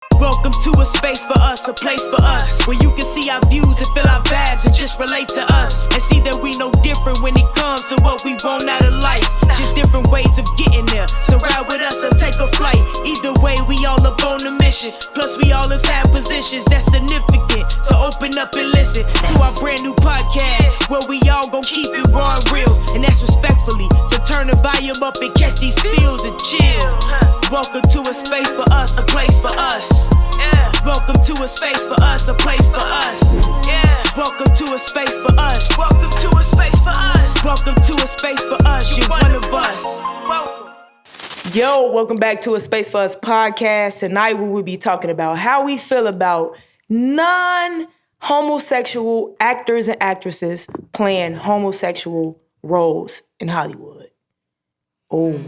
Welcome to a space for us, a place for us, where you can see our views and feel our vibes and just relate to us. And see that we no different when it comes to what we want out of life. Just different ways of getting there. So ride with us or take a flight. Either way, we all up on the mission. Plus we all inside positions that's significant. So open up and listen to our brand new podcast, where we all gon' keep it raw and real. And that's respectfully. So turn the volume up and catch these feels and chill. Welcome to a space for us, a place for us. Yeah. Welcome to a space for us, a place for us. Yeah. Welcome to a space for us. Welcome to a space for us. Welcome to a space for us. You're one of us. Welcome. Yo, welcome back to a Space for Us podcast. Tonight we will be talking about how we feel about non-homosexual actors and actresses playing homosexual roles in Hollywood. Oh.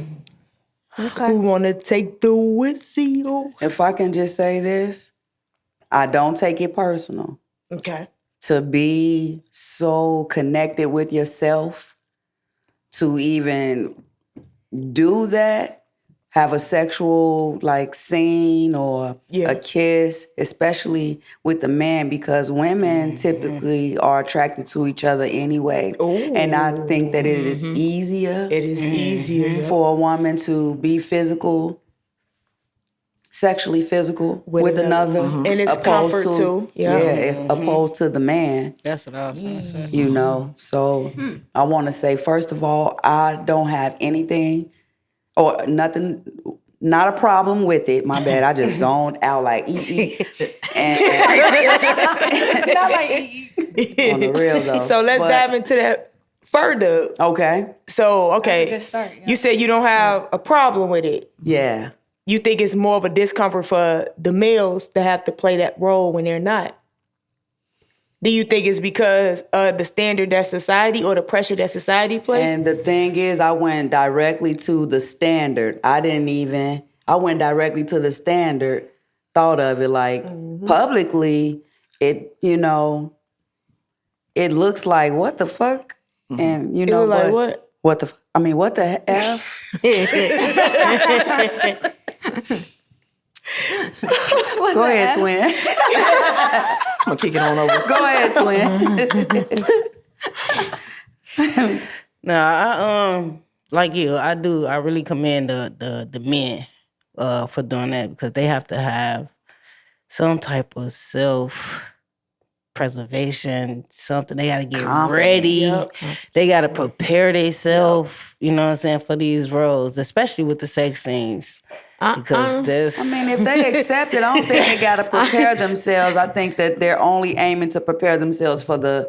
Okay. Who wanna take the whistle? If I can just say this, I don't take it personal. Okay. To be so connected with yourself, to even do that, have a sexual scene or a kiss, especially with the man, because women typically are attracted to each other anyway. Ooh. And I think that it is easier. It is easier for a woman to be sexually physical with another. And it's comfort too. Yeah, it's opposed to the man. That's what I was going to say. You know, so I want to say, first of all, I don't have anything or nothing, not a problem with it. My bad. I just zoned out like E. And not like E. On the real though. So let's dive into that further. Okay. So, okay. That's a good start. Yeah. You said you don't have a problem with it. Yeah. You think it's more of a discomfort for the males to have to play that role when they're not? Do you think it's because of the standard that society or the pressure that society places? And the thing is, I went directly to the standard. I went directly to the standard, thought of it like publicly, it looks like, what the fuck? And you know like what? What the F? Go ahead, twin. I'm going to kick it on over. Go ahead, twin. Like you, I do. I really commend the men for doing that, because they have to have some type of self-preservation, something. They got to get ready. Yep. They got to prepare themselves, you know what I'm saying, for these roles, especially with the sex scenes. Because if they accept it, I don't think they got to prepare themselves. I think that they're only aiming to prepare themsells for the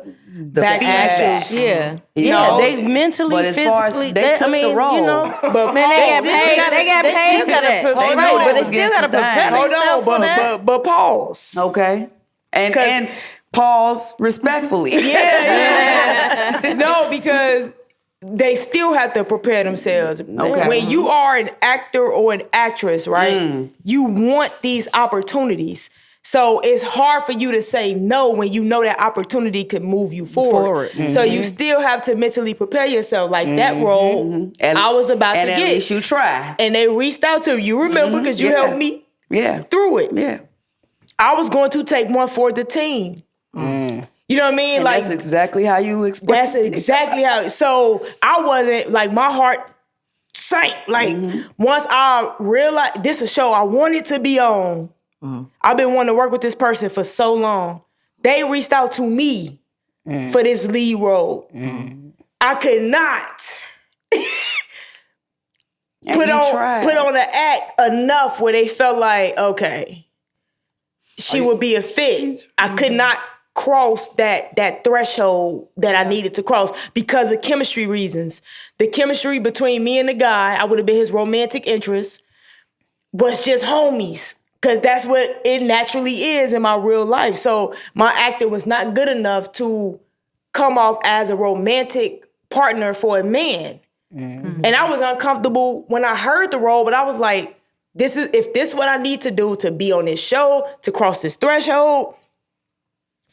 actors. Yeah. They mentally, but as physically, far as they took the role. You know, but man, they got paid for that. But they still got to prepare themselves for that. But pause. Okay. And pause respectfully. Yeah. No, because they still have to prepare themselves. Okay. When you are an actor or an actress, right, you want these opportunities. So it's hard for you to say no when you know that opportunity could move you forward. So you still have to mentally prepare yourself. Like that role, I was about to get. And at least you try. And they reached out to you. Remember, because you helped me through it. Yeah. I was going to take one for the team. You know what I mean? And that's exactly how you express it. That's exactly how. So I wasn't, my heart sank. Once I realized this is a show I wanted to be on, I've been wanting to work with this person for so long. They reached out to me for this lead role. I could not put on the act enough where they felt like, okay, she would be a fit. I could not cross that threshold that I needed to cross because of chemistry reasons. The chemistry between me and the guy, I would have been his romantic interest, was just homies. Because that's what it naturally is in my real life. So my acting was not good enough to come off as a romantic partner for a man. And I was uncomfortable when I heard the role, but I was like, if this is what I need to do to be on this show, to cross this threshold,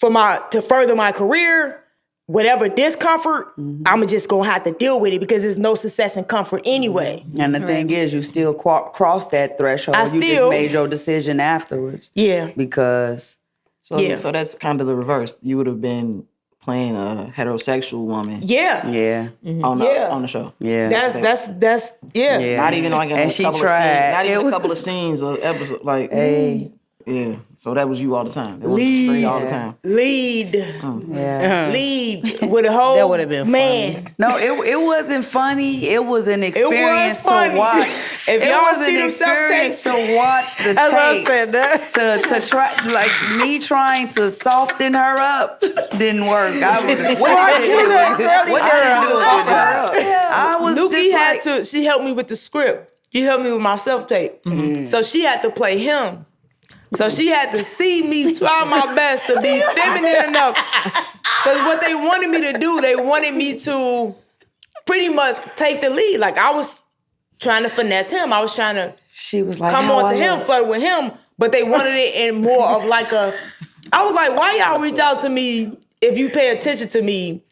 to further my career, whatever discomfort, I'm just gonna have to deal with it because there's no success in comfort anyway. And the thing is, you still crossed that threshold. You just made your decision afterwards. Yeah. Because. So that's kind of the reverse. You would have been playing a heterosexual woman. Yeah. Yeah. On the show. Yeah. That's yeah. Not even like in And a she couple tried. of scenes. Not even It a couple of scenes or episodes. Like, yeah. So that was you all the time. It was straight all the time. Lead with a whole That would have been man. No, it wasn't funny. It was an experience funny. to watch. If it y'all was see an them experience self-tapes. to watch the That's what I tapes. said. To try, like me trying to soften her up didn't work. I was Nucky just had like, to. She helped me with the script. She helped me with my self tape. So she had to play him. So she had to see me try my best to be feminine enough. Because what they wanted me to do, they wanted me to pretty much take the lead. Like I was trying to finesse him. I was trying to she was like, come on to him, flirt with him. But they wanted it in more of like a, I was like, why y'all reach out to me if you pay attention to me?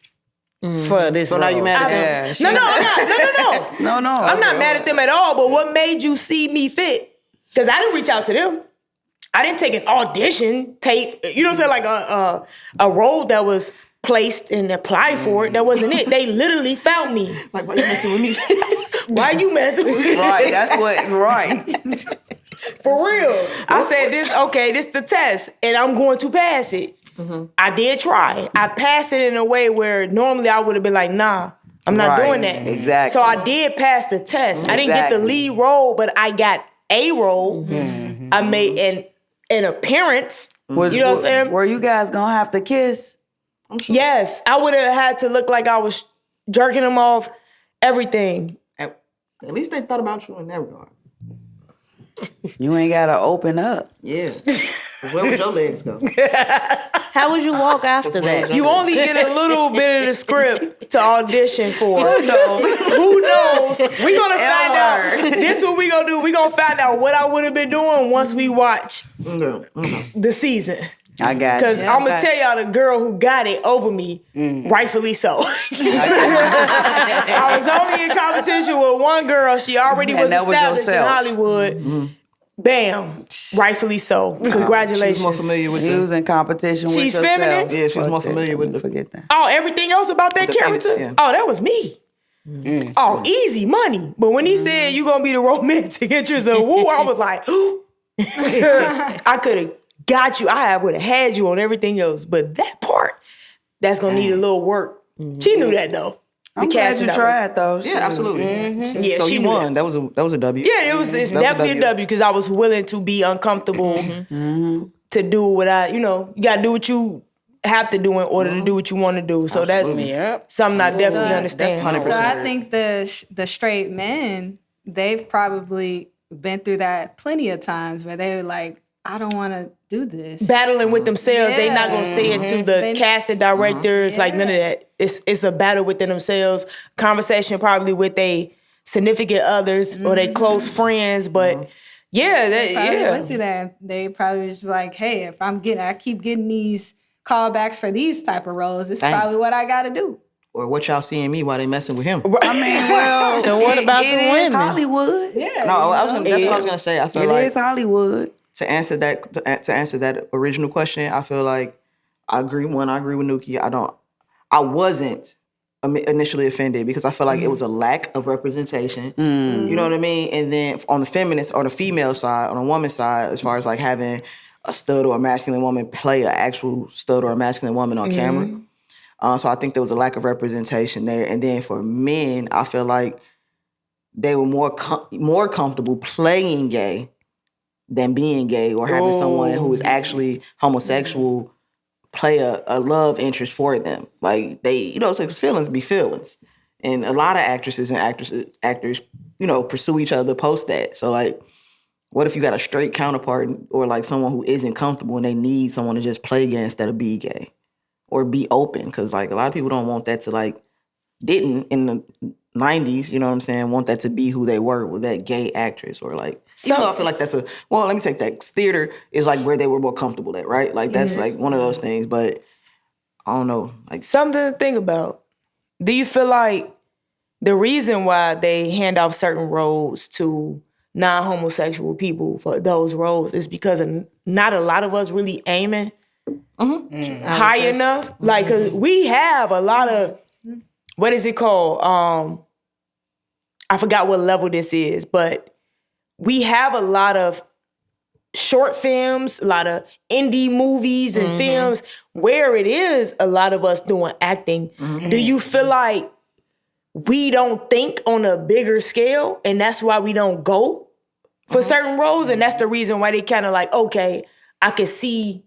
For this So now you mad at them? No, I'm not. No. I'm not mad at them at all, but what made you see me fit? Because I didn't reach out to them. I didn't take an audition tape. You know what I'm saying? Like a role that was placed and applied for it. That wasn't it. They literally found me. Like, why you messing with me? Why you messing with me? Right, that's what, right. For real. I said, this the test, and I'm going to pass it. I did try. I passed it in a way where normally I would have been like, nah, I'm not doing that. Exactly. So I did pass the test. I didn't get the lead role, but I got a role. I made an appearance. You know what I'm saying? Were you guys gonna have to kiss? I'm sure. Yes. I would have had to look like I was jerking him off, everything. At least they thought about you in that regard. You ain't gotta open up. Yeah. 'Cause where would your legs go? How would you walk after that? You only get a little bit of the script to audition for. Who knows? We're gonna find out. This is what we gonna do. We gonna find out what I would have been doing once we watch the season. I got Because you. I'm gonna tell y'all the girl who got it over me, rightfully so. I was only in competition with one girl. She already was established in Hollywood. Bam. Rightfully so. Congratulations. She's more familiar with He was in competition with She's yourself. feminine? Yeah, she's more familiar with the... Forget that. Oh, everything else about that character? Yeah. Oh, that was me. Oh, easy money. But when he said you gonna be the romantic interest of Woo, I was like, I could have got you. I would have had you on everything else. But that part, that's gonna need a little work. She knew that though. I'm glad you tried though. Yeah, absolutely. Yeah, So she you knew won. That was a W. Yeah, it's definitely a W because I was willing to be uncomfortable to do what you gotta do what you have to do in order to do what you want to do. So that's something I definitely understand. 100%. So I think the straight men, they've probably been through that plenty of times where they were like, I don't want to do this. Battling with themselves. They not gonna say it to the casting directors, like none of that. It's a battle within themselves. Conversation probably with their significant others or their close friends, but they probably went through that. They probably was just like, hey, if I keep getting these callbacks for these type of roles, this is probably what I got to do. Or what y'all seeing me while they messing with him? I mean, well, So what about the it is women? Hollywood. Yeah. No, that's what I was gonna say. I feel It like is Hollywood. to answer that original question, I feel like I agree with Nucky. I wasn't initially offended because I feel like it was a lack of representation. You know what I mean? And then on the feminist or the female side, on the woman's side, as far as like having a stud or a masculine woman play an actual stud or a masculine woman on camera. So I think there was a lack of representation there. And then for men, I feel like they were more comfortable playing gay than being gay or having someone who is actually homosexual play a love interest for them. Like they, so feelings be feelings. And a lot of actresses and actors, pursue each other post that. So like, what if you got a straight counterpart or like someone who isn't comfortable and they need someone to just play gay instead of be gay or be open? Because like a lot of people don't want that to like, didn't in the 90s, you know what I'm saying, want that to be who they were with that gay actress or like, even though I feel like that's let me take that. Theater is like where they were more comfortable at, right? Like that's like one of those things. But I don't know. Like something to think about. Do you feel like the reason why they hand off certain roles to non-homosexual people for those roles is because not a lot of us really aiming high enough? Like, 'cause we have a lot of, what is it called? I forgot what level this is, but we have a lot of short films, a lot of indie movies and films where it is a lot of us doing acting. Do you feel like we don't think on a bigger scale and that's why we don't go for certain roles? And that's the reason why they kind of like, okay, I can see.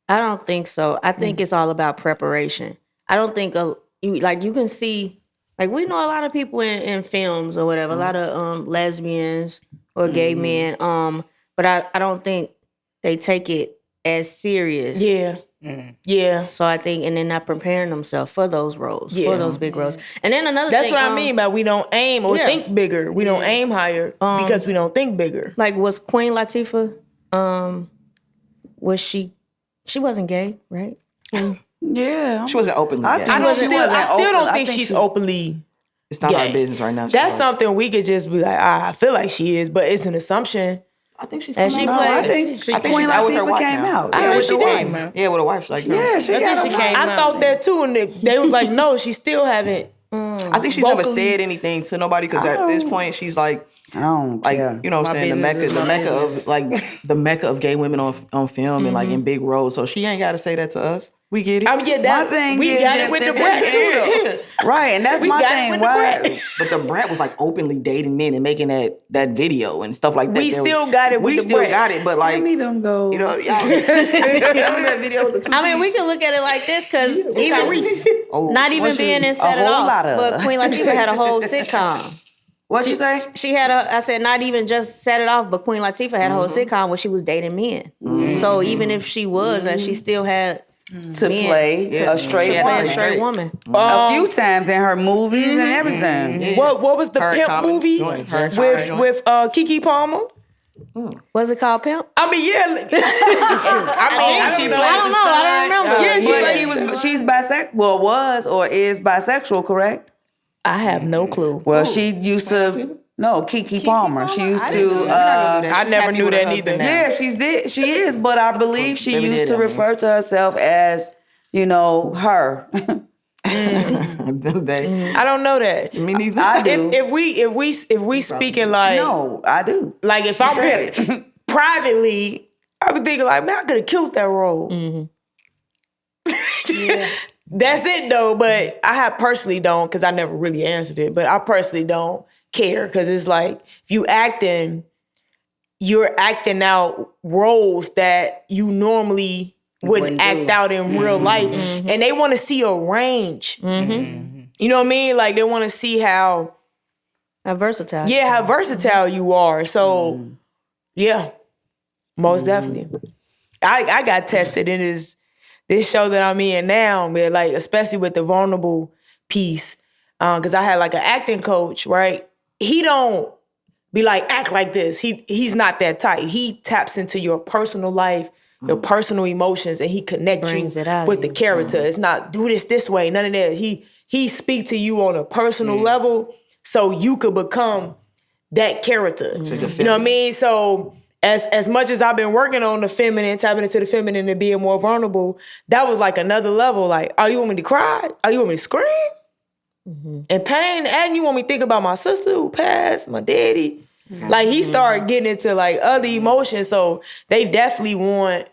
I don't think so. I think it's all about preparation. I don't think you can see, like, we know a lot of people in films or whatever, a lot of lesbians or gay men, but I don't think they take it as serious. Yeah. Yeah. So I think, and they're not preparing themselves for those roles, for those big roles. And then another That's thing. what I mean by we don't aim or think bigger. We don't aim higher because we don't think bigger. Like, was Queen Latifah, was she wasn't gay, right? Yeah. she wasn't openly gay. I still don't think she's openly. It's not gay. our business right now. That's something we could just be like, I feel like she is, but it's an assumption. I think she's And coming she out. played- I think Queen she's out with her Latifah wife came now. out. I Yeah, heard with she the did. wife. Yeah, with a wife. Like, Yeah, she got she a came I out. thought that too, and they was like, no, she still haven't. I think she's never vocally- said anything to nobody because at this point she's like, I don't like care. you know what I'm saying, the business is my mecca business. of like the mecca of gay women on film and like in big roles. So she ain't got to say that to us. We get it. I mean, yeah, My that thing we is got that it with the they- brat too. Yeah. Right, and that's We my got it thing. with the Why? brat. But the brat was like openly dating men and making that video and stuff like that. We still got it with We the still brat. got it, but like Let me them go. you know, y'all that video with the two I mean, we piece? can look at it like this because Tyrese. not even What's being your- in Set a It whole Off, lot of- but Queen Latifah had a whole sitcom. What you say? She had I said not even just Set It Off, but Queen Latifah had a whole sitcom where she was dating men. So even if she was, she still had To men. play Yeah. a straight Yeah. play a woman. straight woman. A few times in her movies and everything. Yeah. What was the Her pimp common movie joint, her common joint. with Keke Palmer? Was it called Pimp? I mean, yeah. I don't know. I don't remember. Yeah, She's bisexual. Well, was or is bisexual, correct? I have no clue. Well, she used to. No, Keke Palmer. She used to. I never knew that neither. Yeah, she is, but I believe she Maybe used did, to I mean. refer to herself as, her. I don't know that. Me neither. I do. If we speaking like No, I do. like if I'm said here privately, I would think like, man, I could have killed that role. That's it though. But I personally don't, because I never really answered it. But I personally don't care, because it's like if you're acting out roles that you normally wouldn't act out in real life, and they want to see a range. You know what I mean? Like they want to see how Versatile. how versatile you are. So yeah, most definitely. I got tested in this show that I'm in now, man. Like especially with the vulnerable piece, because I had like an acting coach, right? He don't be like, act like this. He's not that type. He taps into your personal life, your personal emotions, and he connects Brings you it out with of the you. character. It's not do this way, none of that. He speak to you on a personal level so you could become that character. you You know what I mean? So as much as I've been working on the feminine, tapping into the feminine and being more vulnerable, that was like another level. Like, oh, you want me to cry? Oh, you want me to scream? And pain, and you want me to think about my sister who passed, my daddy. Like he started getting into like other emotions, so they definitely want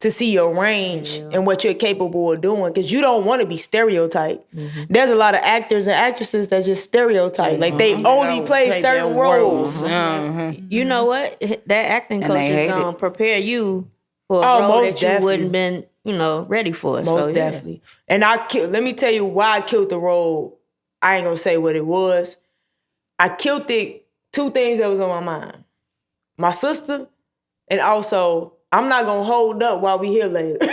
to see your range and what you're capable of doing, because you don't want to be stereotyped. There's a lot of actors and actresses that just stereotype, like they only play certain roles. You know what? That acting And coach they is hate gonna prepare you for a Oh, role most that you definitely. wouldn't been, ready for. Most so, yeah. definitely. And let me tell you why I killed the role. I ain't gonna say what it was. I killed it, two things that was on my mind. My sister, and also, I'm not gonna hold up while we here later.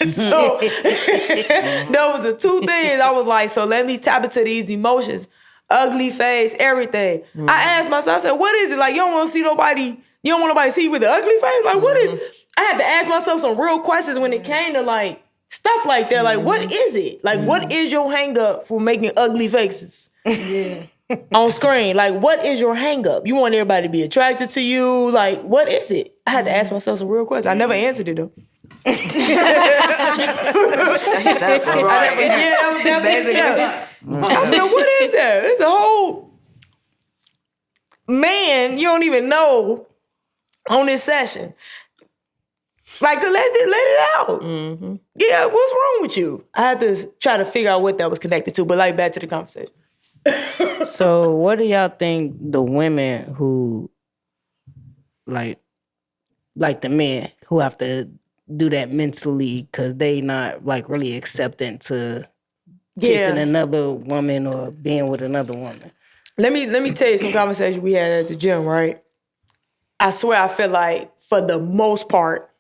So, those were the two things I was like, so let me tap into these emotions. Ugly face, everything. I asked myself, I said, what is it? Like, you don't want nobody to see you with the ugly face? Like, what is I had to ask myself some real questions when it came to like Stuff like that. Like, what is it? Like, what is your hang up for making ugly faces? Yeah. On screen? Like, what is your hang up? You want everybody to be attracted to you? Like, what is it? I had to ask myself some real questions. I never answered it though. That's just that, bro. I said, what is that? It's a whole man you don't even know on this session. Like, let it out. Mm-hmm. Yeah, what's wrong with you? I had to try to figure out what that was connected to, but like back to the conversation. So what do y'all think the women who like the men who have to do that mentally because they not like really accepting to kissing another woman or being with another woman? Let me tell you some conversations we had at the gym, right? I swear I feel like for the most part,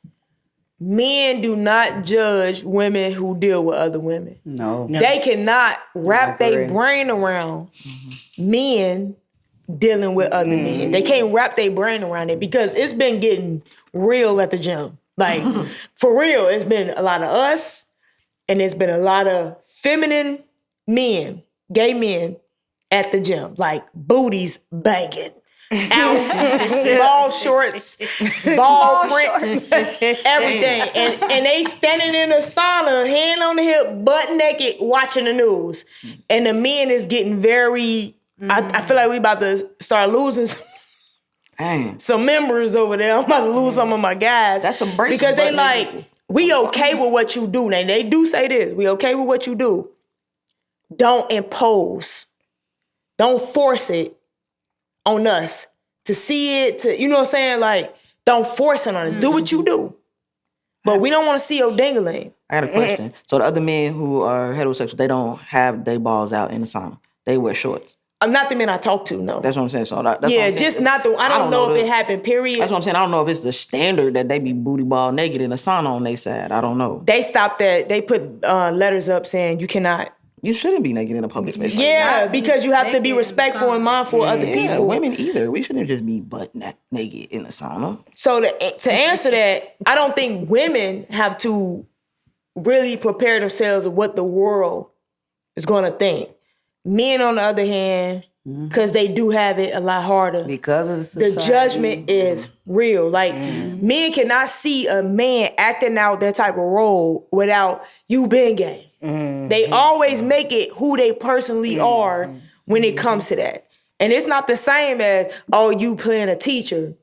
men do not judge women who deal with other women. No. They cannot wrap their brain around men dealing with other men. They can't wrap their brain around it because it's been getting real at the gym. Like, for real, it's been a lot of us and it's been a lot of feminine men, gay men at the gym. Like, booties banging. Out, small shorts, ball prints, everything. And they standing in the sauna, hand on the hip, butt naked, watching the news. And the men is getting very, I feel like we about to start losing some members over there. I'm about to lose some of my guys. That's some braces. Because they like, we okay with what you do. Now, they do say this, we okay with what you do. Don't impose. Don't force it on us to see it, to, you know what I'm saying? Like, don't force it on us. Do what you do. But we don't want to see your dingling. I got a question. So the other men who are heterosexual, they don't have their balls out in the sauna. They wear shorts. I'm not the men I talk to, no. That's what I'm saying. So that's what I'm saying. Just not the, I don't know if it happened, period. That's what I'm saying. I don't know if it's the standard that they be booty ball naked in the sauna on their side. I don't know. They stopped that. They put letters up saying you cannot. You shouldn't be naked in a public space. Yeah, because you have to be respectful and mindful of other people. Women either. We shouldn't just be butt naked in the sauna. So to answer that, I don't think women have to really prepare themselves of what the world is going to think. Men, on the other hand, because they do have it a lot harder. Because of the society. The judgment is real. Like, men cannot see a man acting out that type of role without you being gay. They always make it who they personally are when it comes to that. And it's not the same as, oh, you playing a teacher.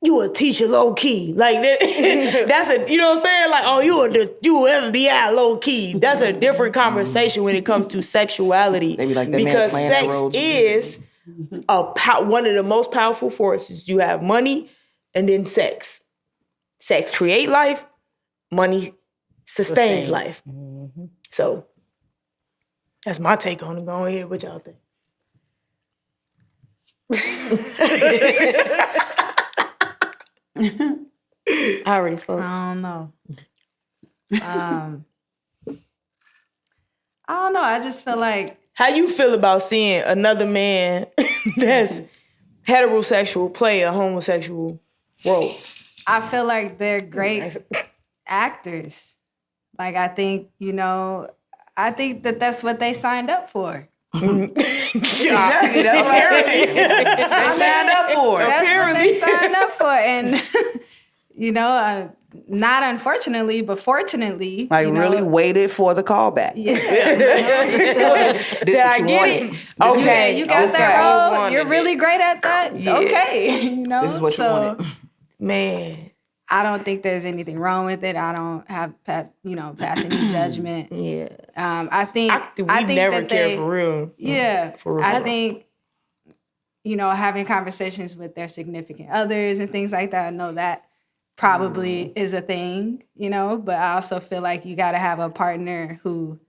You a teacher low key. Like, that's a, you know what I'm saying? Like, oh, you FBI low key. That's a different conversation when it comes to sexuality. They be like, that because man sex roles is one of the most powerful forces. You have money and then sex. Sex create life. Money sustains life. So that's my take on it. Go ahead. What y'all think? I already spoke. I don't know. I don't know. I just feel like. How you feel about seeing another man that's heterosexual play a homosexual role? I feel like they're great actors. Like, I think, I think that that's what they signed up for. Exactly. That's what I said. They signed up for it. That's what they signed up for. And, not unfortunately, but fortunately. Like, really waited for the callback. Yeah. Did I get it? Okay. Yeah, you got that role. You're really great at that. Yeah. Okay. This is what you wanted. Man. I don't think there's anything wrong with it. I don't have pass any judgment. Yeah. I think we think never that care for real. Yeah. For real. I think having conversations with their significant others and things like that. I know that probably is a thing, but I also feel like you got to have a partner who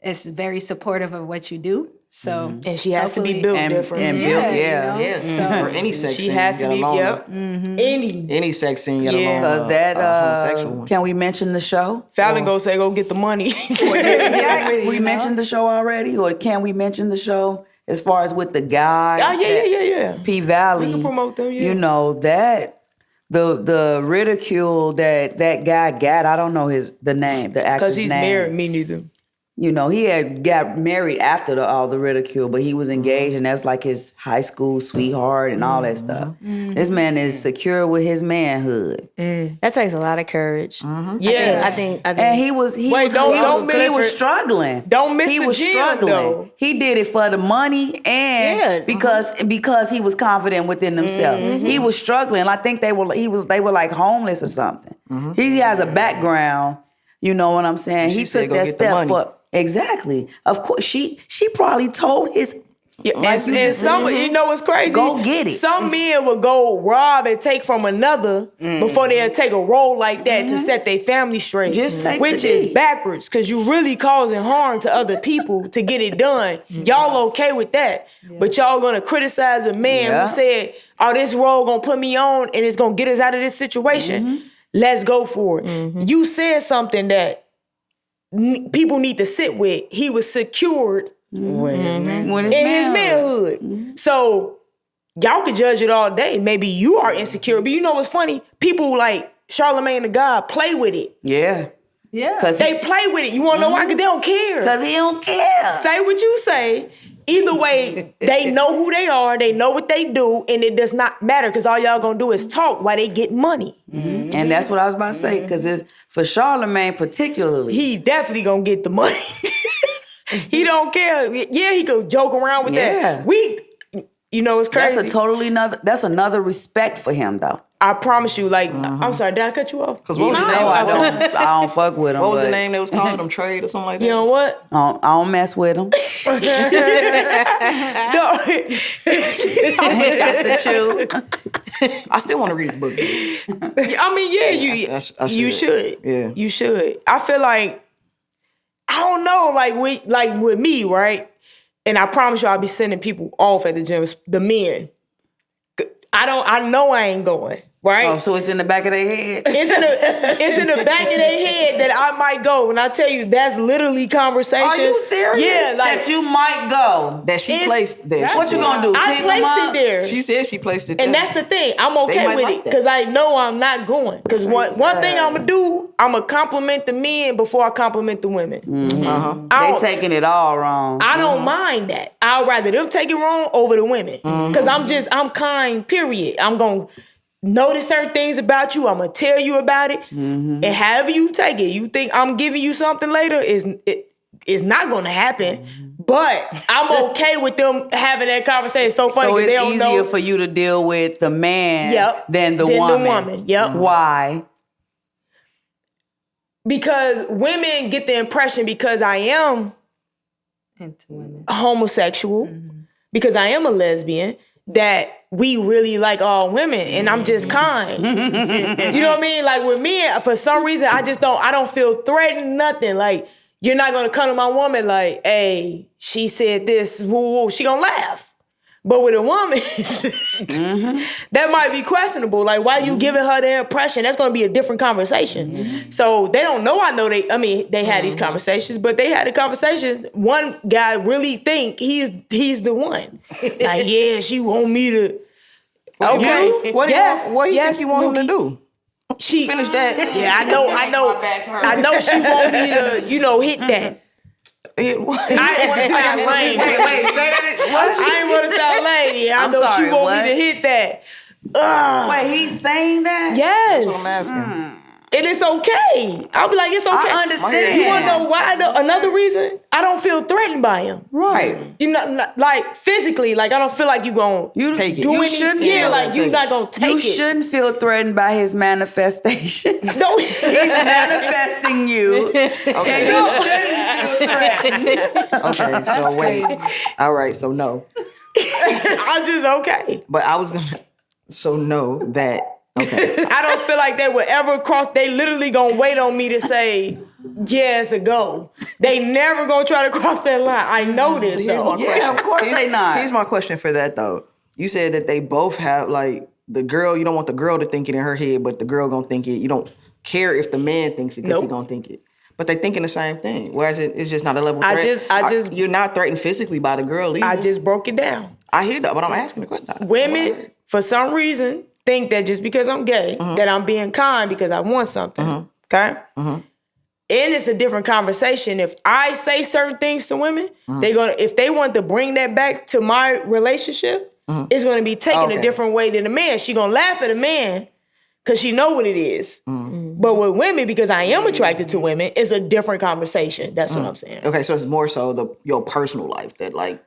is very supportive of what you do. So and she has to be built different. And built, So, for any sex she scene, has to be any sex scene, you gotta Because that, homosexual one. can we mention the show? Fallon go get the money. We mentioned the show already, or can we mention the show as far as with the guy? Yeah. P Valley. We can promote them, yeah. That the ridicule that guy got, I don't know the name, the actor's name. Because he's married, me neither. You know, he had got married after all the ridicule, but he was engaged, and that was like his high school sweetheart and all that stuff. This man is secure with his manhood. That takes a lot of courage. Yeah. I think. And he was struggling. Don't miss he the was gym, struggling. though. He did it for the money and because he was confident within himself. He was struggling. I think they were like homeless or something. He has a background. You know what I'm saying? He took that step for exactly. Of course, she probably told his. Yeah, and some, you know what's crazy? Go get it. Some men would go rob and take from another before they'll take a role like that to set their family straight. Just take which the is D. backwards, because you really causing harm to other people to get it done. Y'all okay with that, but y'all gonna criticize a man who said, "Oh, this role gonna put me on and it's gonna get us out of this situation." Let's go for it. You said something that people need to sit with. He was secured in his manhood. So y'all can judge it all day. Maybe you are insecure, but you know what's funny? People like Charlamagne the God play with it. Yeah. Yeah. They play with it. You want to know why? Because they don't care. Because he don't care. Say what you say. Either way, they know who they are. They know what they do. And it does not matter because all y'all going to do is talk while they get money. And that's what I was about to say. Because it's for Charlamagne particularly. He definitely going to get the money. He don't care. Yeah, he could joke around with that. You know, it's crazy. That's another respect for him, though. I promise you, like, I'm sorry, did I cut you off? Because what was the name? I don't fuck with him. What was the name that was calling him? Trade or something like that? You know what? I don't mess with him. No. Got the chew. I still want to read his book. I mean, yeah, you should. Yeah. You should. I feel like, I don't know, like with me, right? And I promise you I'll be sending people off at the gym, the men. I know I ain't going, right? Oh, so it's in the back of their head? It's in the back of their head that I might go. And I tell you, that's literally conversations. Are you serious? Yeah, like that you might go. That she placed there. What you gonna do? I placed it there. She said she placed it there. And that's the thing. I'm They okay might with like it that. because I know I'm not going. Because one thing I'm going to do, I'm going to compliment the men before I compliment the women. They taking it all wrong. I don't mind that. I'd rather them take it wrong over the women. Because I'm kind, period. I'm going to notice certain things about you. I'm going to tell you about it. And however you take it, you think I'm giving you something later, it's not going to happen. But I'm okay with them having that conversation. It's so funny So because it's they don't easier know. for you to deal with the man than the woman. Yep. Why? Because women get the impression because I am Into women. homosexual, because I am a lesbian, that we really like all women and I'm just kind. You know what I mean? Like with me, for some reason, I don't feel threatened, nothing. Like, you're not gonna come to my woman like, hey, she said this, woo, woo. She gonna laugh. But with a woman, that might be questionable. Like, why you giving her the impression? That's gonna be a different conversation. So they don't know they had these conversations, but they had the conversations. One guy really think he's the one. Like, yeah, she want me to. Okay. What do you think you want him to do? She Finish that. Yeah, I know. I know she want me to, hit that. I ain't want to sound lame. Wait, say that. What? I ain't want to sound lame. Yeah, I I'm know sorry, she want what? me to hit that. Ugh. Wait, he's saying that? Yes. That's what I'm asking. And it's okay. I'll be like, it's okay. I understand. You want to know why? Another reason? I don't feel threatened by him. Right. You know, like physically, like I don't feel like you gonna take it. do You anything. shouldn't Yeah, feel like that. you're not gonna take You it. shouldn't feel threatened by his manifestation. No. He's manifesting you. Okay. You shouldn't feel threatened. Okay, so wait. All right, so no. I'm just okay. But I was gonna. So no, that. Okay. I don't feel like they would ever cross. They literally gonna wait on me to say yes or go. They never gonna try to cross that line. I know this though. Yeah, of course they not. Here's my question for that though. You said that they both have like the girl. You don't want the girl to think it in her head, but the girl gonna think it. You don't care if the man thinks it because he gonna think it. But they thinking the same thing. Whereas it's just not a level threat. You're not threatened physically by the girl either. I just broke it down. I hear that, but I'm asking the question. Women, for some reason, think that just because I'm gay, that I'm being kind because I want something. Okay? And it's a different conversation. If I say certain things to women, if they want to bring that back to my relationship, it's gonna be taken a different way than a man. She gonna laugh at a man because she know what it is. But with women, because I am attracted to women, it's a different conversation. That's what I'm saying. Okay, so it's more so your personal life that like.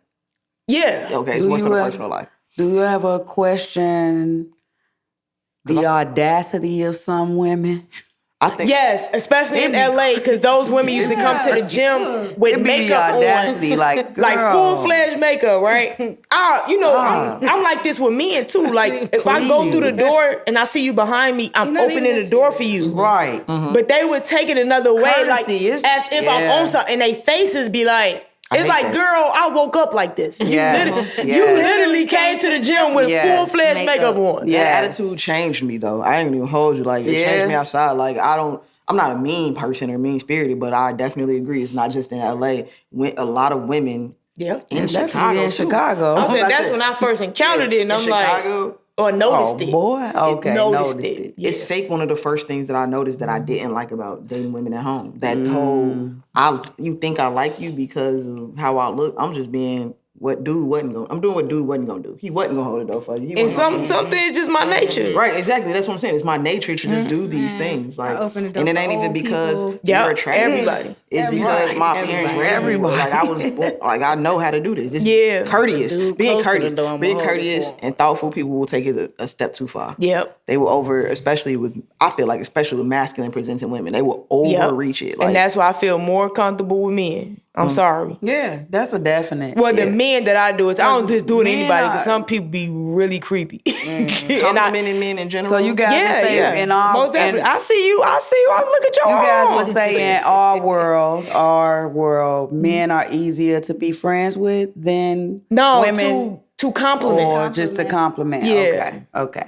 Yeah. Okay, it's more so the personal life. Do you ever question the audacity of some women? I think Yes, especially in LA, because those women used to come to the gym with makeup on. like Full-fledged makeup, right? I'm like this with men too. Like if I go through the door and I see you behind me, I'm opening the door for you. Right. But they would take it another way, like Courtesy is- as if I'm on something, and they faces be like, it's hate like, that. girl, I woke up like this. Yes. You Yes. literally came to the gym with Yes. full-fledged makeup on. Yeah. that Yes. attitude changed me though. I ain't gonna even hold you. Like it changed me outside. Like I'm not a mean person or mean spirited, but I definitely agree. It's not just in LA. A lot of women Yeah. in Definitely Chicago in too. Chicago. I said, I that's said. when I first encountered it, and In I'm like, Chicago, or noticed Oh it. boy. Okay. Noticed Noticed it. it. it's fake. One of the first things that I noticed that I didn't like about dating women at home. That Mm. whole, you think I like you because of how I look. I'm just being what dude wasn't going. I'm doing what dude wasn't gonna do. He wasn't gonna hold the door for you. He And wasn't gonna- something is just my nature. Right, exactly. That's what I'm saying. It's my nature to just do these things. Like, open the door and it for ain't even old because people. Yeah, you're attracted. everybody. It's because my parents raised me. Like I was, like I know how to do this. This Yeah. is courteous. Dude Being close to the courteous, door, I'ma being hold it courteous for 'em. and thoughtful people will take it a step too far. Yep. They will especially with masculine presenting women. They will overreach it. Like, And that's why I feel more comfortable with men. I'm sorry. Yeah, that's a definite. Well, the men that I do it, I don't just do it to men anybody because are- some people be really creepy. And complimenting men in general. So you guys would say in our most definitely. and I see you. I look at your you guys arms. would say in our world, men are easier to be friends with than women, to compliment. or just to compliment. Yeah. Okay.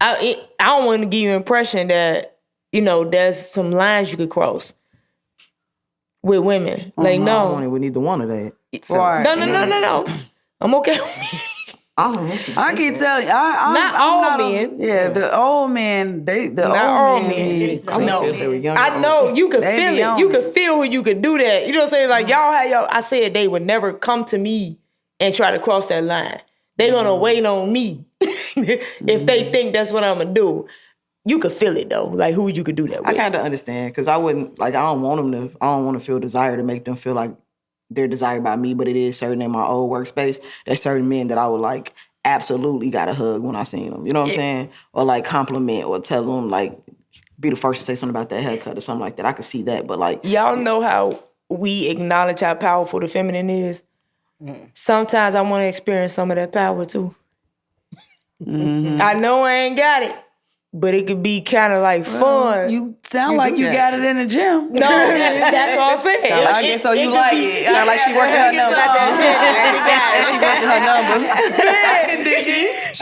I don't want to give you an impression that there's some lines you could cross with women. Like I don't no, want it with neither one of that. So, Right. no. I'm okay. I don't want you. I keep telling you, I'm Not I'm all not men. Yeah, the old men, Not all old men. men. I No. if they were younger. I know you could They feel be it. on You it. could feel who you could do that. You know what I'm saying? Like y'all had I said they would never come to me and try to cross that line. They gonna wait on me if they think that's what I'm gonna do. You could feel it though, like who you could do that with. I kind of understand because I wouldn't I don't want to feel desire to make them feel like they're desired by me, but it is certain in my old workspace. There's certain men that I would like absolutely got a hug when I seen them. You know what I'm saying? Or like compliment or tell them like be the first to say something about that haircut or something like that. I could see that, but like Y'all know how we acknowledge how powerful the feminine is. Sometimes I want to experience some of that power too. I know I ain't got it, but it could be kind of like fun. You sound like you got it in the gym. No, that's what I'm saying. Sound like so you could like be- it. sound like she working her number.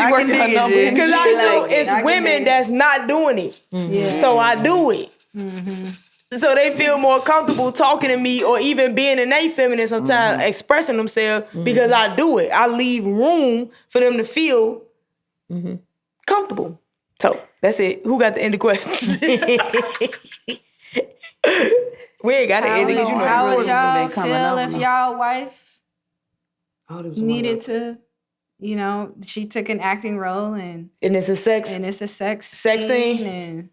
She working her number. Because I know it's women that's not doing it. So I do it. So they feel more comfortable talking to me or even being in a feminine sometimes, expressing themselves because I do it. I leave room for them to feel comfortable. So that's it. Who got the end of the question? We ain't got the end because How would been y'all coming feel up if now. y'all wife needed to, she took an acting role and it's a sex. it's a sex Sex scene? and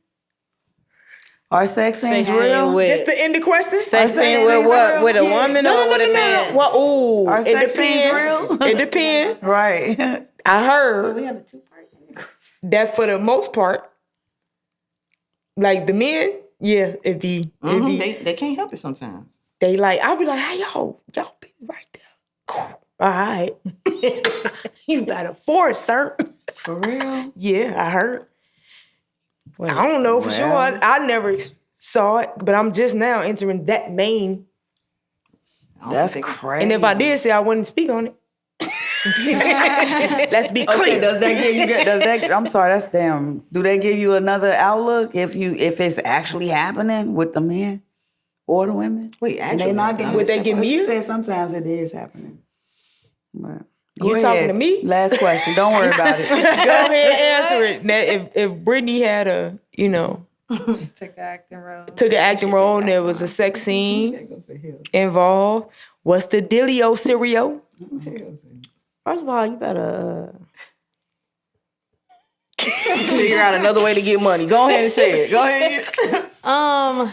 Are sex scenes Sex real? scene with- That's the end of the question? Sex sex scene with scenes what? real? With a woman or with a man? Well, ooh, Are it sex scenes depends. real? It depends. Right. I heard we have a two-part. that for the most part, like the men, yeah, it be They can't help it sometimes. they like, I'll be like, hey, y'all be right there. Cool. All right. You got a force, sir. For real? Yeah, I heard. I don't know for sure. I never saw it, but I'm just now entering that main. That's crazy. And if I did say I wouldn't speak on it. Let's be clear. Okay, does that give you? I'm sorry, that's damn. Do they give you another outlook if it's actually happening with the men or the women? Wait, And actually, they not getting. Would they give Well, she me? said sometimes it is happening. But You talking to me? Last question. Don't worry about it. Go ahead and answer it. Now, if Brittany had a, Took an acting role and there was a sex scene involved, what's the dealio, Sirio? First of all, you better. Figure out another way to get money. Go ahead and say it. Go ahead. No,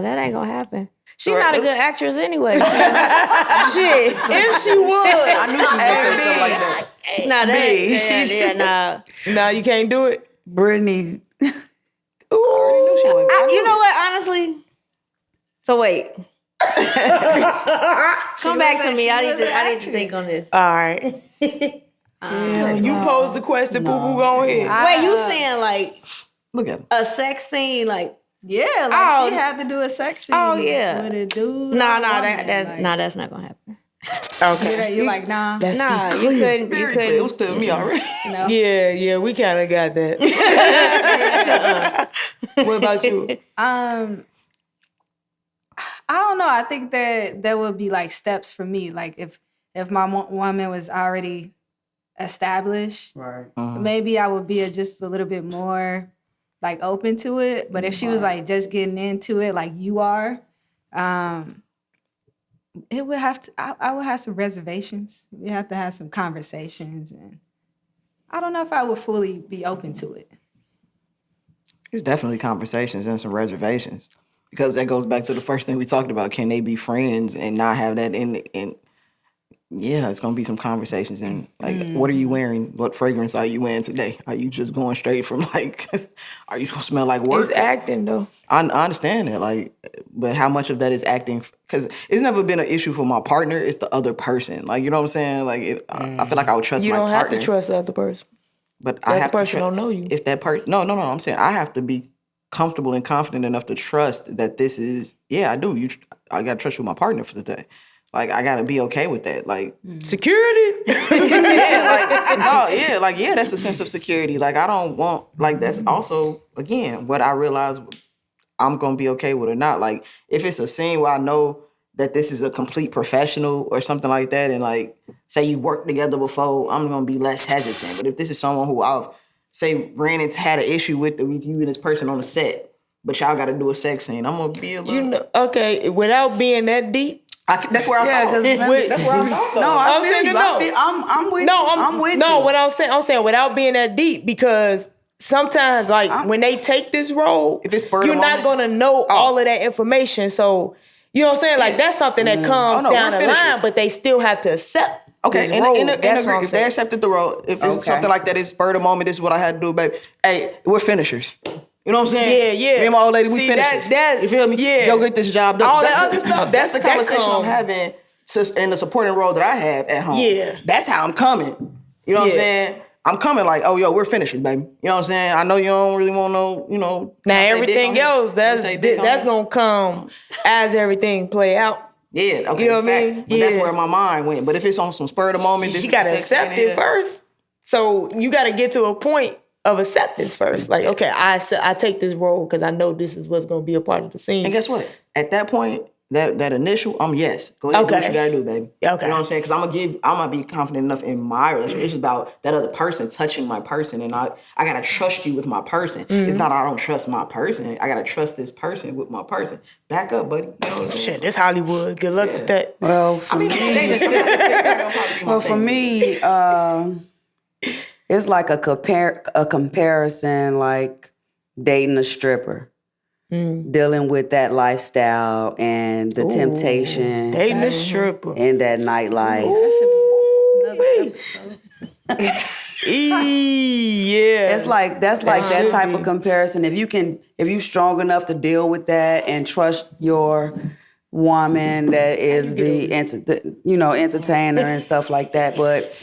that ain't gonna happen. She's Right. not a good actress anyway. Shit. If she would. I knew she was gonna say something like that. Nah, that ain't. Nah. No, you can't do it. Brittany. I already knew she wasn't. You know what? Honestly. So wait. Come back to me. I need to think on this. All right. You pose the question, boo boo, go ahead. Wait, you saying like Look at him. a sex scene? Like Yeah, like Oh. she had to do a sex scene. Oh, yeah. With a dude. no, or a no, woman, that's not gonna happen. Okay. You like, nah. Let's Nah, be you clear. couldn't. You Very clear. It couldn't. was clear to me already. No. Yeah, we kind of got that. What about you? I don't know. I think that there would be like steps for me. Like if my woman was already established, Right. maybe I would be just a little bit more like open to it. But if she was like just getting into it, like you are, it would have to. I would have some reservations. We have to have some conversations, and I don't know if I would fully be open to it. It's definitely conversations and some reservations. Because that goes back to the first thing we talked about. Can they be friends and not have that in yeah, it's gonna be some conversations and like what are you wearing? What fragrance are you wearing today? Are you just going straight from like are you gonna smell like work? It's acting though. I understand that, like, but how much of that is acting? Because it's never been an issue for my partner. It's the other person. Like, you know what I'm saying? Like, I feel like I would trust You my don't partner. have to trust the other person. But The I other have to person don't know you. If that person, no. I'm saying I have to be comfortable and confident enough to trust that this is. Yeah, I do. I gotta trust you with my partner for the day. Like, I gotta be okay with that. Like, Security. that's a sense of security. Like, I don't want, like, that's also, again, what I realize I'm gonna be okay with or not. Like, if it's a scene where I know that this is a complete professional or something like that, and like, say you worked together before, I'm gonna be less hesitant. But if this is someone who I've, say, had an issue with you and this person on the set, but y'all gotta do a sex scene, I'm gonna be a little... Okay, without being that deep. That's where I'm because that's where I'm from. No, I'm I saying feel you. no. I'm with you. I'm with you. No, what I'm saying without being that deep, because sometimes like when they take this role, If it's spur of you're the not moment. gonna know all of that information. So you know what I'm saying? Like that's something that comes Oh, no, down we're the line, finishers. but they still have to accept. Okay, this and role. agree. That's what I'm If they saying. accepted the role, if it's Okay. something like that, it's spur of the moment, this is what I had to do, baby. Hey, we're finishers. You know what I'm saying? Yeah. Me and my old lady, we See, finishers. that- you feel me? yeah. Go get this job done. All that That's other the- stuff, That's the that conversation I'm come. having in the supporting role that I have at home. Yeah. That's how I'm coming. You know what I'm Yeah. saying? I'm coming like, oh, yo, we're finishers, baby. You know what I'm saying? I know you don't really want no, Now can I say dick everything on here? else, Can I say dick on that's here? gonna come as everything play out. Yeah, okay, You know what I facts. mean? But that's Yeah. where my mind went. But if it's on some spur of the moment, this You is gotta the sex scene accept here. it first. So you gotta get to a point of acceptance first. Like, okay, I take this role because I know this is what's gonna be a part of the scene. And guess what? At that point, that initial, yes. Go ahead and do what Okay. you gotta do, baby. Okay. You know what I'm saying? Because I'm gonna be confident enough in my relationship. It's just about that other person touching my person, and I gotta trust you with my person. It's not I don't trust my person. I gotta trust this person with my person. Back up, buddy. You know what I'm saying? Shit, this Hollywood. Good luck with that. Well, for me, it's like a comparison, like dating a stripper, dealing with that lifestyle and the temptation Dating a stripper. and that nightlife. Yeah. It's like that's like that type of comparison. If you strong enough to deal with that and trust your woman that is the entertainer and stuff like that, but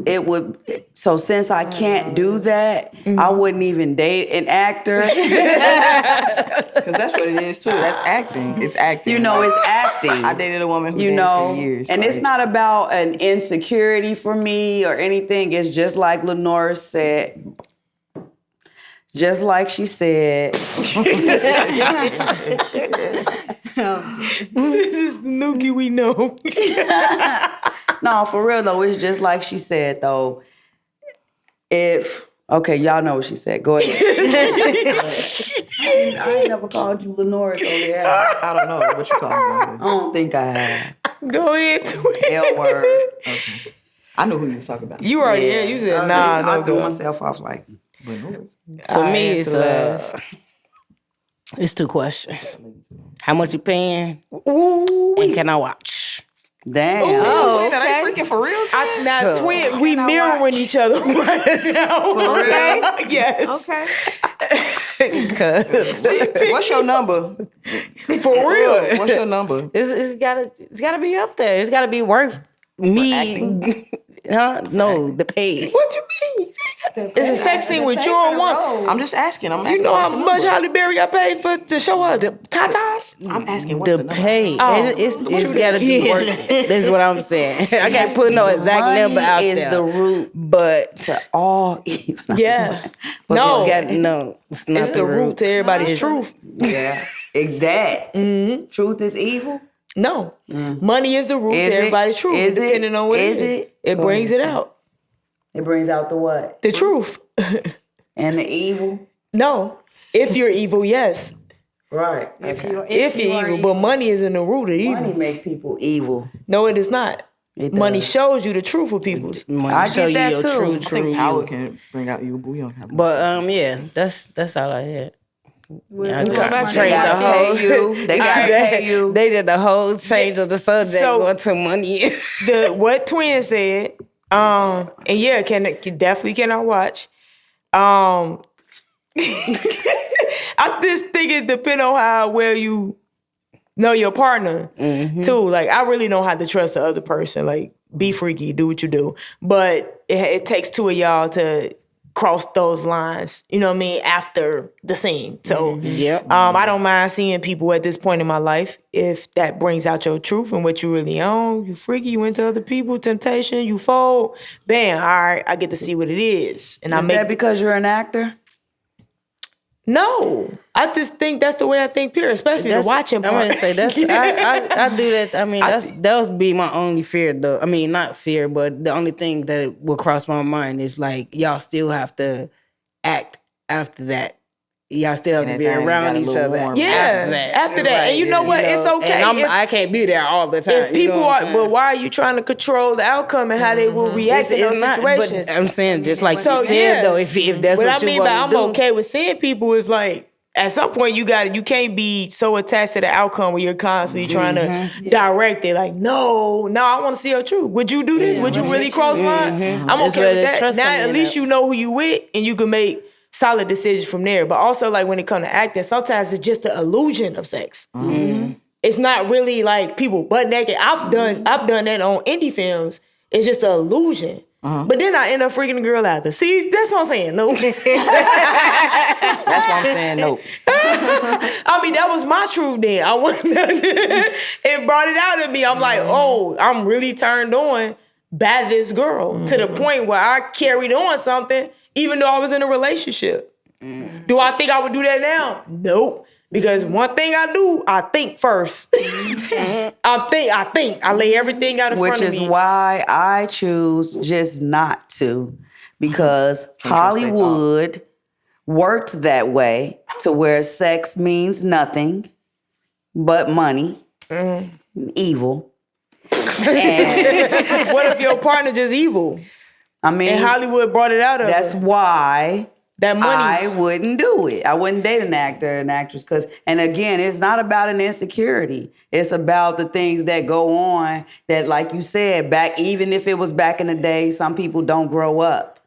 it would. So since I can't do that, I wouldn't even date an actor. Because that's what it is too. That's acting. It's acting. It's acting. I dated a woman who danced for years. And it's not about an insecurity for me or anything. It's just like Lenore said. Just like she said. This is the Nucky we know. No, for real though, it's just like she said though. Okay, y'all know what she said. Go ahead. I ain't never called you Lenore, so yeah. I don't know what you call me. I don't think I have. Go ahead, twin. L word. Okay. I knew who you was talking about. You already, yeah, you said, I no, threw girl. myself off like. For me, it's two questions. How much you paying? Ooh, And can I watch? Damn. Oh, Twin, are they okay. freaking for real? now, twin, we mirroring each other right now. Okay. Yes. Okay. What's your number? For real. What's your number? It's gotta be up there. It's gotta be worth me. Huh? No, the pay. What you mean? It's a sex scene with you and one. I'm just asking. You know how much Halle Berry got paid to show her the tatas? I'm asking what's the The number? pay. Oh. It's gotta be worth it. That's what I'm saying. I can't put no exact Money number out is there. the root but to all evil. Yeah. but No. it's not It's the root to everybody's truth. Yeah. Truth is evil. No. Money is the root Is to it? everybody's truth. Is it? Depending on what Is it is. it? It Go brings ahead, it Tim. out. It brings out the what? The truth. And the evil. No. If you're evil, yes. Right. If Okay. you If you're evil. But money is in the root of evil. Money make people evil. No, it is not. It Money does. shows you the truth of people. money I show get that you your too. true I think power you. can bring out evil, but we don't have. But yeah, that's all I had. I just about changed you? the gotta pay whole. you. They gotta pay you. They did the whole change of the subject So- going to money. What Twin said, and yeah, definitely cannot watch. I just think it depends on how well you know your partner too. Like I really don't have to trust the other person. Like be freaky, do what you do, but it takes two of y'all to cross those lines. You know what I mean? After the scene, so Yep. I don't mind seeing people at this point in my life if that brings out your truth and what you really own. You freaky, you into other people, temptation, you fold. Bam! All right, I get to see what it is, and I Is make that because you're an actor? No, I just think that's the way I think. Period, especially the watching part. I'm gonna say that's I do that. I mean, that would be my only fear, though. I mean, not fear, but the only thing that will cross my mind is like y'all still have to act after that. Y'all still have And to be that thing around got a each little other warm. Yeah, after that. And you know what? It's okay. And if- I can't be there all the time. if people are, but why are you trying to control the outcome and how they will react in those not, situations? but I'm saying just like So, you said yes. though, if that's what what I you mean by want I'm to do, okay with seeing people is like at some point you can't be so attached to the outcome where you're constantly trying to direct it. Like, no, I want to see your truth. Would you do this? Would you really cross line? I'm It's okay where with the that. trust Now come at in least at. you know who you with and you can make solid decisions from there. But also like when it comes to acting, sometimes it's just the illusion of sex. It's not really like people butt naked. I've done that on indie films. It's just an illusion. But then I end up freaking the girl out there. See, that's what I'm saying. No. That's why I'm saying no. I mean, that was my truth then. I went it brought it out of me. I'm like, oh, I'm really turned on by this girl to the point where I carried on something even though I was in a relationship. Do I think I would do that now? Nope. Because one thing I do, I think first. I think. I lay everything out in Which front of is me. why I choose just not to, because trust their Hollywood works that way to where sex means nothing but money, evil. And What if your partner just evil? I mean, And Hollywood brought it out of that's her. why That money. I wouldn't do it. I wouldn't date an actor, an actress, and again, it's not about an insecurity. It's about the things that go on that, like you said, even if it was back in the day, some people don't grow up,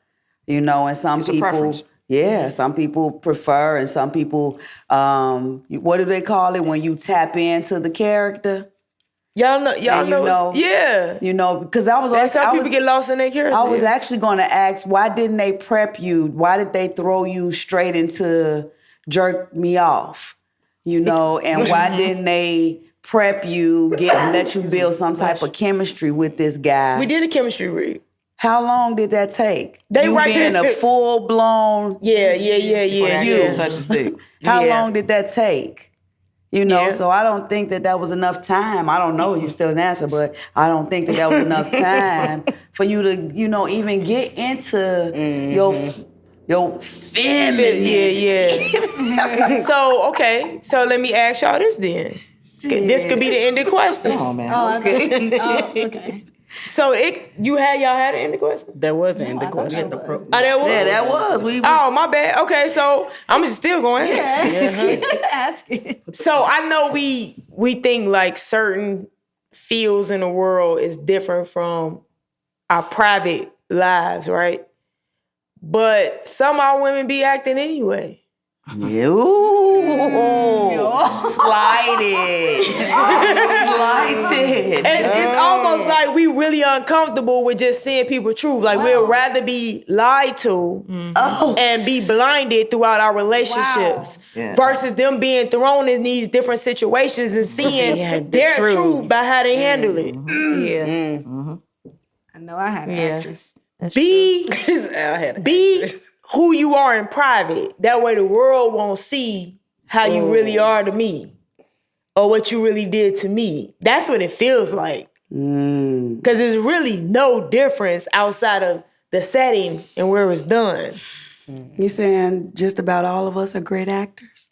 and some It's a people, preference. some people prefer, and some people, what do they call it when you tap into the character? Y'all know. And you know- Yeah. Because I was That's how I people was- get lost in their character. I was actually going to ask, why didn't they prep you? Why did they throw you straight into jerk me off? And why didn't they prep you, let you build some type of chemistry with this guy? We did a chemistry read. How long did that take? They you right being there- a full blown. Yeah. Before that You. touch his dick. How Yeah. long did that take? You know, Yeah. so I don't think that was enough time. I don't know, you still an answer, but I don't think that was enough time for you to, you know, even get into your feminine. Yeah. So, okay. So let me ask y'all this then. This could be the ending question. Come on, man. Okay. So y'all had an ending question? That wasn't the question. Oh, that was? Yeah, that was. We Oh, my bad. Okay, so I'm still going. Ask it. So I know we think like certain fields in the world is different from our private lives, right? But some of our women be acting anyway. Ooh, slide it. It's almost like we really uncomfortable with just seeing people truth. Like we'd rather be lied to and be blinded throughout our relationships versus them being thrown in these different situations and seeing their truth by how they handle it. I know I had an actress. Be who you are in private. That way the world won't see how you really are to me or what you really did to me. That's what it feels like. Because there's really no difference outside of the setting and where it's done. You saying just about all of us are great actors?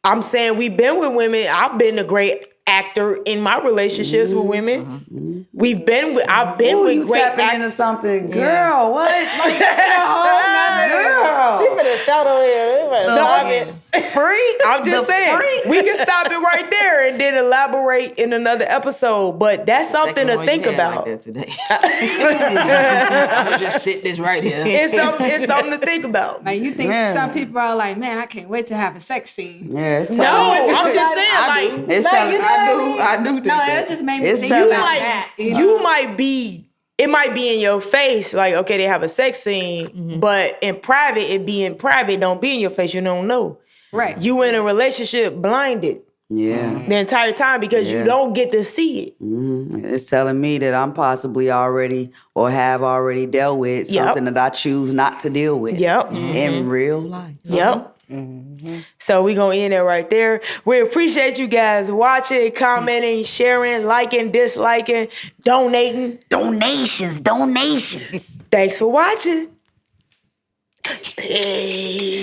I'm saying we've been with women. I've been a great actor in my relationships with women. I've been with you great tapping actors. into something, girl. What? Like that's a whole nother girl. She finna shout over here. Free? I'm just saying. freak. We can stop it right there and then elaborate in another episode. But that's something to think about. Like that today. I'm gonna just sit this right here. It's something to think about. Like you think some people are like, man, I can't wait to have a sex scene. Yeah, it's No, I'm just saying, It's telling. I do think No, that. it just made me It's think telling- about that. it might be in your face, like, okay, they have a sex scene, but in private, it be in private, don't be in your face, you don't know. Right. You in a relationship blinded Yeah. the entire time because you don't get to see it. It's telling me that I'm possibly already or have already dealt with something that I choose not to deal with in real life. Yep. So we gonna end it right there. We appreciate you guys watching, commenting, sharing, liking, disliking, donating. Donations. Thanks for watching. Peace.